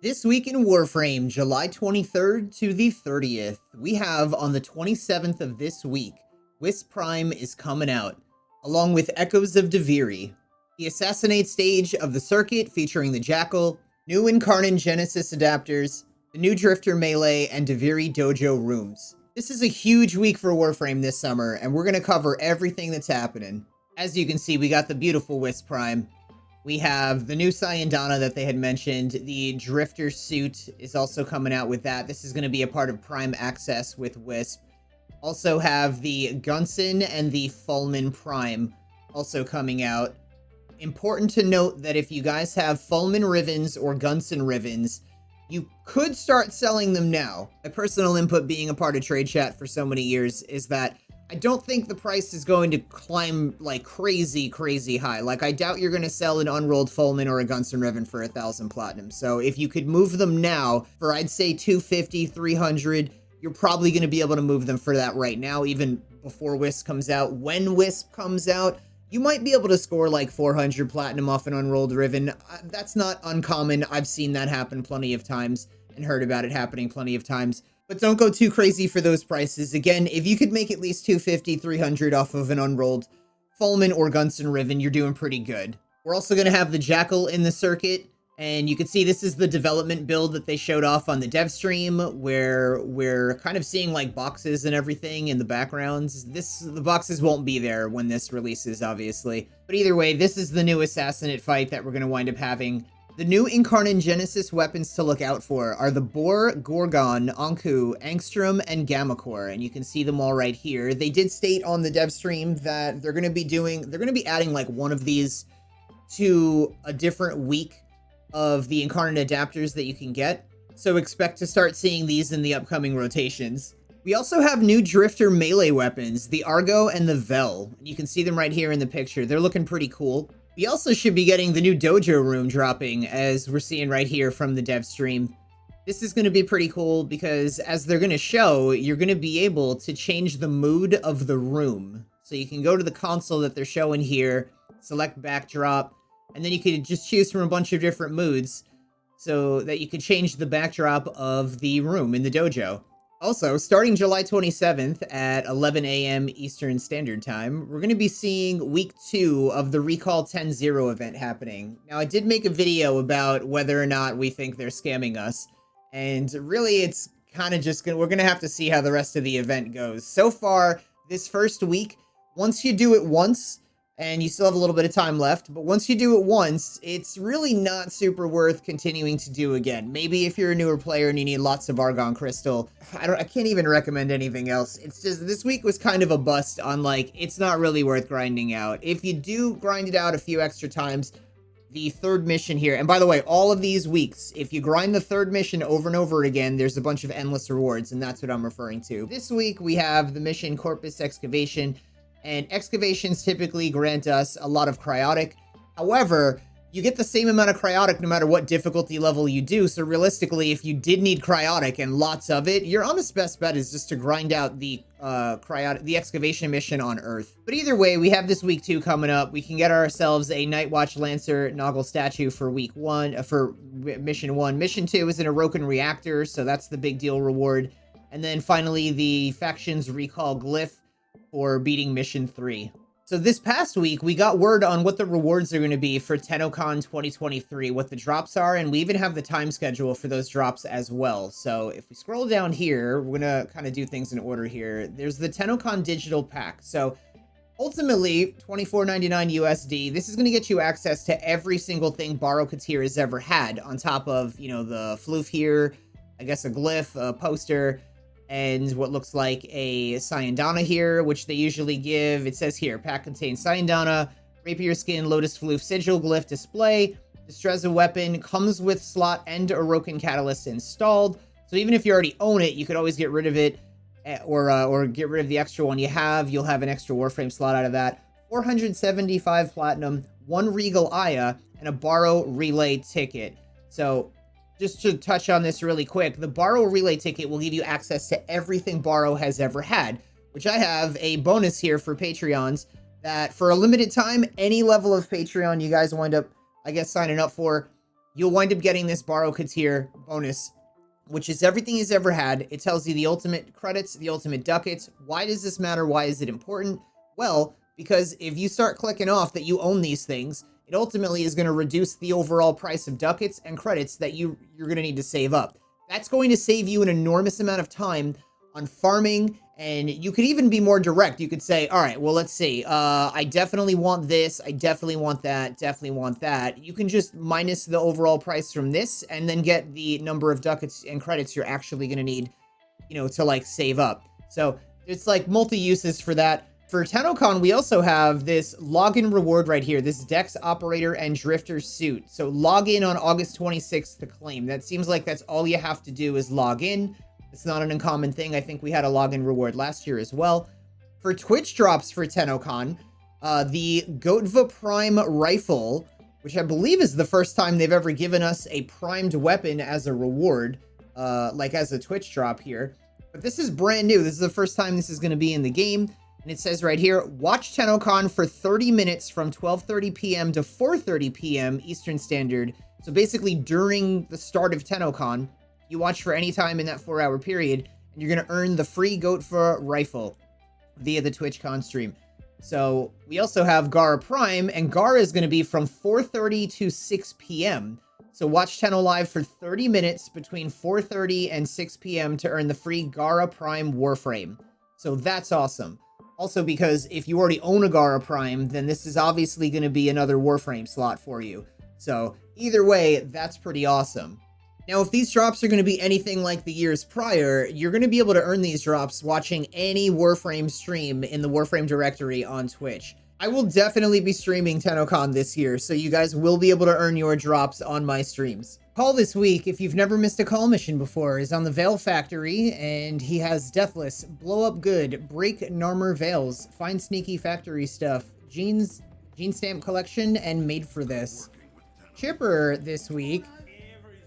This week in Warframe, July 23rd to the 30th, we have on the 27th of this week, Wisp Prime is coming out, along with Echoes of Duviri, the Assassinate Stage of the circuit featuring the Jackal, new Incarnon Geneses Adaptors, the new Drifter Melees and Duviri Dojo Rooms. This is a huge week for Warframe this summer, and we're going to cover everything that's happening. As you can see, we got the beautiful Wisp Prime. We have the new Syandana that they had mentioned. The Drifter suit is also coming out with that. This is going to be a part of Prime Access with Wisp. Also have the Gunsen and the Fulmin Prime also coming out. Important to note that if you guys have Fulmin Rivens or Gunsen Rivens, you could start selling them now. My personal input being a part of Trade Chat for so many years is that I don't think the price is going to climb like crazy high. Like, I doubt you're going to sell an unrolled Fulmin or a Gunsen Riven for 1,000 platinum. So if you could move them now for, I'd say 250, 300, you're probably going to be able to move them for that right now, even before Wisp comes out. When Wisp comes out, you might be able to score like 400 platinum off an unrolled Riven. That's not uncommon. I've seen that happen plenty of times and heard about it happening plenty of times. But don't go too crazy for those prices. Again, if you could make at least 250, 300 off of an unrolled Fulmin or Gunsen Riven, you're doing pretty good. We're also going to have the Jackal in the circuit. And you can see this is the development build that they showed off on the dev stream, where we're kind of seeing like boxes and everything in the backgrounds. The boxes won't be there when this releases, obviously. But either way, this is the new Assassinate fight that we're going to wind up having. The new Incarnon Genesis weapons to look out for are the Boar, Gorgon, Anku, Angstrum, and Gammacor, and you can see them all right here. They did state on the dev stream that they're going to be adding like one of these to a different week of the Incarnon adapters that you can get, so expect to start seeing these in the upcoming rotations. We also have new Drifter melee weapons, the Argo and the Vel. You can see them right here in the picture. They're looking pretty cool. We also should be getting the new Dojo Room dropping, as we're seeing right here from the dev stream. This is going to be pretty cool because, as they're going to show, you're going to be able to change the mood of the room. So you can go to the console that they're showing here, select backdrop, and then you could just choose from a bunch of different moods so that you could change the backdrop of the room in the dojo. Also, starting July 27th at 11 a.m. Eastern Standard Time, we're going to be seeing week 2 of the Recall 10-0 event happening. Now, I did make a video about whether or not we think they're scamming us, and really it's kind of just we're going to have to see how the rest of the event goes. So far, this first week, once you do it once, and you still have a little bit of time left, but once you do it once, it's really not super worth continuing to do again. Maybe if you're a newer player and you need lots of Argon Crystal, I can't even recommend anything else. It's just, this week was kind of a bust on, like, it's not really worth grinding out. If you do grind it out a few extra times, the third mission here, and by the way, all of these weeks, if you grind the third mission over and over again, there's a bunch of endless rewards, and that's what I'm referring to. This week, we have the mission Corpus Excavation, and excavations typically grant us a lot of cryotic. However, you get the same amount of cryotic no matter what difficulty level you do, so realistically, if you did need cryotic and lots of it, your honest best bet is just to grind out the excavation mission on Earth. But either way, we have this week 2 coming up. We can get ourselves a Nightwatch Lancer Noggle statue for week 1, for mission 1. Mission 2 is an Orokin reactor, so that's the big deal reward. And then finally, the Factions Recall Glyph for beating mission 3. So this past week, we got word on what the rewards are going to be for Tennocon 2023, what the drops are, and we even have the time schedule for those drops as well. So if we scroll down here, we're going to kind of do things in order here. There's the Tennocon digital pack. So ultimately, $24.99 USD. This is going to get you access to every single thing Baro Katir has ever had, on top of, you know, the floof here, I guess a glyph, a poster, and what looks like a Syandana here, which they usually give. It says here, pack contains Syandana, Rapier Skin, Lotus Floof, Sigil, Glyph Display, Distreza Weapon, comes with slot and Orokin Catalyst installed. So even if you already own it, you could always get rid of it, or get rid of the extra one you have. You'll have an extra Warframe slot out of that. 475 Platinum, 1 Regal Aya, and a Baro Relay ticket. So just to touch on this really quick, the Baro Relay ticket will give you access to everything Baro has ever had, which I have a bonus here for Patreons that for a limited time, any level of Patreon you guys wind up, I guess, signing up for, you'll wind up getting this Borrow Katir bonus, which is everything he's ever had. It tells you the ultimate credits, the ultimate ducats. Why does this matter? Why is it important? Well, because if you start clicking off that you own these things, it ultimately is going to reduce the overall price of ducats and credits that you're going to need to save up. That's going to save you an enormous amount of time on farming, and you could even be more direct. You could say, all right, well, let's see. I definitely want this. I definitely want that. Definitely want that. You can just minus the overall price from this and then get the number of ducats and credits you're actually going to need, you know, to like save up. So it's like multi-uses for that. For Tennocon, we also have this login reward right here, this Dex Operator and Drifter suit. So log in on August 26th to claim. That seems like that's all you have to do is log in. It's not an uncommon thing. I think we had a login reward last year as well. For Twitch drops for Tennocon, the Wisp Prime rifle, which I believe is the first time they've ever given us a primed weapon as a reward, like as a Twitch drop here. But this is brand new. This is the first time this is going to be in the game. And it says right here, watch Tennocon for 30 minutes from 12:30 p.m. to 4:30 p.m. Eastern Standard. So basically during the start of Tennocon, you watch for any time in that 4-hour period, and you're going to earn the free Wisp rifle via the TwitchCon stream. So we also have Gara Prime, and Gara is going to be from 4:30 to 6 p.m. So watch Tenno Live for 30 minutes between 4:30 and 6 p.m. to earn the free Gara Prime Warframe. So that's awesome. Also, because if you already own a Gara Prime, then this is obviously going to be another Warframe slot for you. So either way, that's pretty awesome. Now, if these drops are going to be anything like the years prior, you're going to be able to earn these drops watching any Warframe stream in the Warframe directory on Twitch. I will definitely be streaming Tennocon this year, so you guys will be able to earn your drops on my streams. Call this week, if you've never missed a call mission before, is on the Veil Factory, and he has Deathless, Blow Up Good, Break Narmer Veils, Find Sneaky Factory Stuff, Gene Stamp Collection, and Made for This. Chipper this week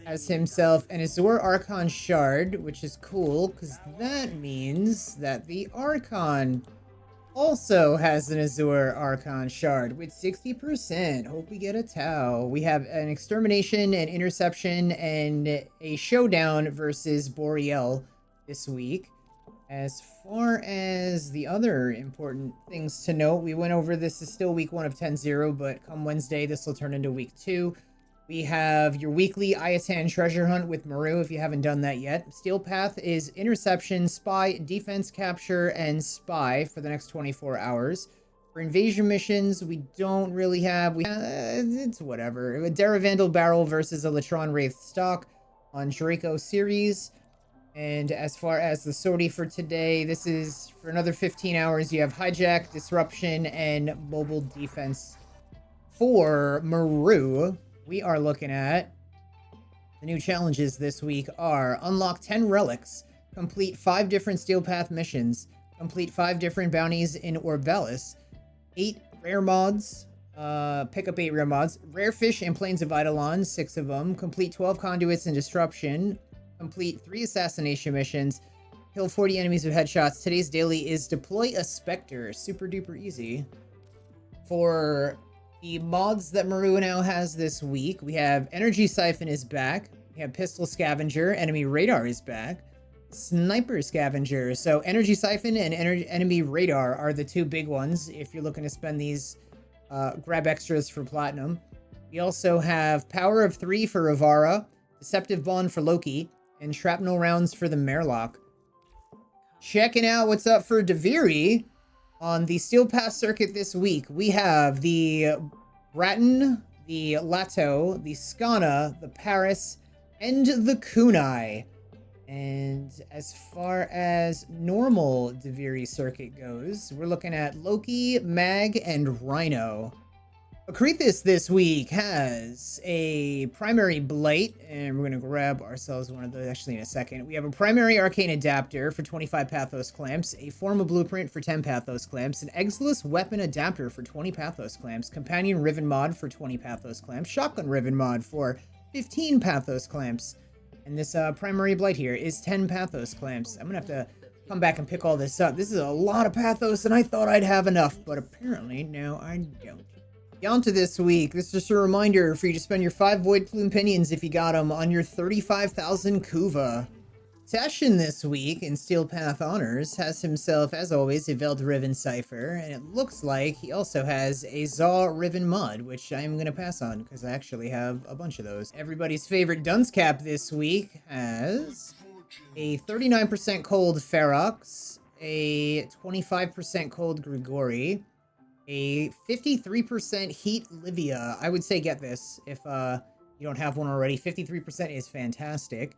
has himself an Azure Archon Shard, which is cool, because that means that the Archon also has an Azure Archon Shard with 60%. Hope we get a Tau. We have an Extermination, an Interception, and a Showdown versus Boreal this week. As far as the other important things to note, we went over this is still week 1 of 10-0, but come Wednesday, this will turn into week 2. We have your weekly Ayatan treasure hunt with Maru if you haven't done that yet. Steel Path is Interception, Spy, Defense Capture, and Spy for the next 24 hours. For invasion missions, we don't really have... it's whatever. A Daravandal Barrel versus a Latron Wraith stock on Draco series. And as far as the sortie for today, this is for another 15 hours. You have Hijack, Disruption, and Mobile Defense. For Maru, we are looking at the new challenges this week are unlock 10 relics, complete 5 different Steel Path missions, complete 5 different bounties in Orbelis, 8 rare mods, pick up 8 rare mods, rare fish in Plains of Eidolon, 6 of them, complete 12 conduits in Disruption, complete 3 assassination missions, kill 40 enemies with headshots. Today's daily is deploy a Spectre, super duper easy. For the mods that Maru now has this week, we have Energy Siphon is back. We have Pistol Scavenger. Enemy Radar is back. Sniper Scavenger. So Energy Siphon and Enemy Radar are the 2 big ones if you're looking to spend these grab extras for Platinum. We also have Power of 3 for Rivara, Deceptive Bond for Loki, and Shrapnel Rounds for the Merlock. Checking out what's up for Duviri. On the Steel Path circuit this week, we have the Bratton, the Lato, the Skana, the Paris, and the Kunai. And as far as normal Duviri circuit goes, we're looking at Loki, Mag, and Rhino. Akrithis this week has a primary Blight, and we're going to grab ourselves one of those actually in a second. We have a primary Arcane Adapter for 25 Pathos Clamps, a Forma Blueprint for 10 Pathos Clamps, an Exilus Weapon Adapter for 20 Pathos Clamps, Companion Riven Mod for 20 Pathos Clamps, Shotgun Riven Mod for 15 Pathos Clamps, and this primary Blight here is 10 Pathos Clamps. I'm going to have to come back and pick all this up. This is a lot of Pathos, and I thought I'd have enough, but apparently, no, I don't. On to this week. This is just a reminder for you to spend your 5 Void Plume Pinions if you got them on your 35,000 Kuva. Tashin this week in Steel Path Honors has himself, as always, a Veld Riven Cipher, and it looks like he also has a Zaw Riven Mod, which I'm going to pass on because I actually have a bunch of those. Everybody's favorite Dunscap this week has a 39% Cold Ferox, a 25% Cold Grigori, a 53% Heat Livia. I would say get this if you don't have one already. 53% is fantastic.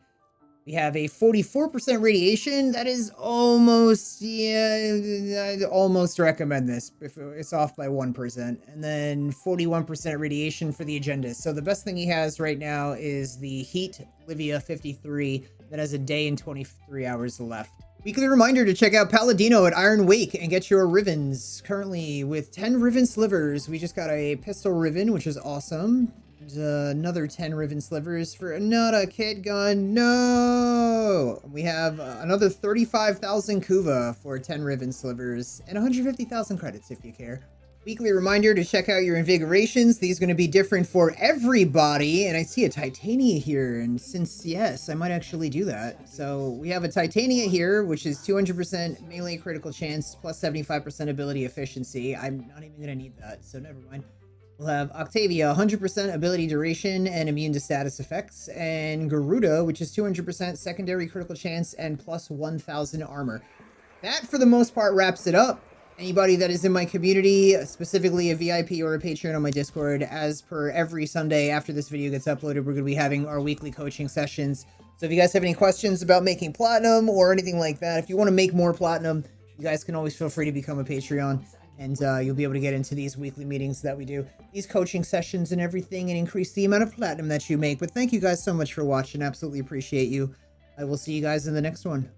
We have a 44% Radiation. That is almost, yeah, I'd almost recommend this. If it's off by 1%. And then 41% Radiation for the Agenda. So the best thing he has right now is the Heat Livia 53 that has a day and 23 hours left. Weekly reminder to check out Paladino at Iron Wake and get your Rivens. Currently with 10 Riven Slivers. We just got a Pistol Riven, which is awesome. Another 10 Riven Slivers for not a kit gun. No! We have another 35,000 Kuva for 10 Riven Slivers and 150,000 credits if you care. Weekly reminder to check out your Invigorations. These are going to be different for everybody. And I see a Titania here. And since, yes, I might actually do that. So we have a Titania here, which is 200% melee critical chance plus 75% ability efficiency. I'm not even going to need that, so never mind. We'll have Octavia, 100% ability duration and immune to status effects. And Garuda, which is 200% secondary critical chance and plus 1,000 armor. That, for the most part, wraps it up. Anybody that is in my community, specifically a VIP or a Patreon on my Discord, as per every Sunday after this video gets uploaded, we're going to be having our weekly coaching sessions. So if you guys have any questions about making Platinum or anything like that, if you want to make more Platinum, you guys can always feel free to become a Patreon. And you'll be able to get into these weekly meetings that we do, these coaching sessions and everything, and increase the amount of Platinum that you make. But thank you guys so much for watching. Absolutely appreciate you. I will see you guys in the next one.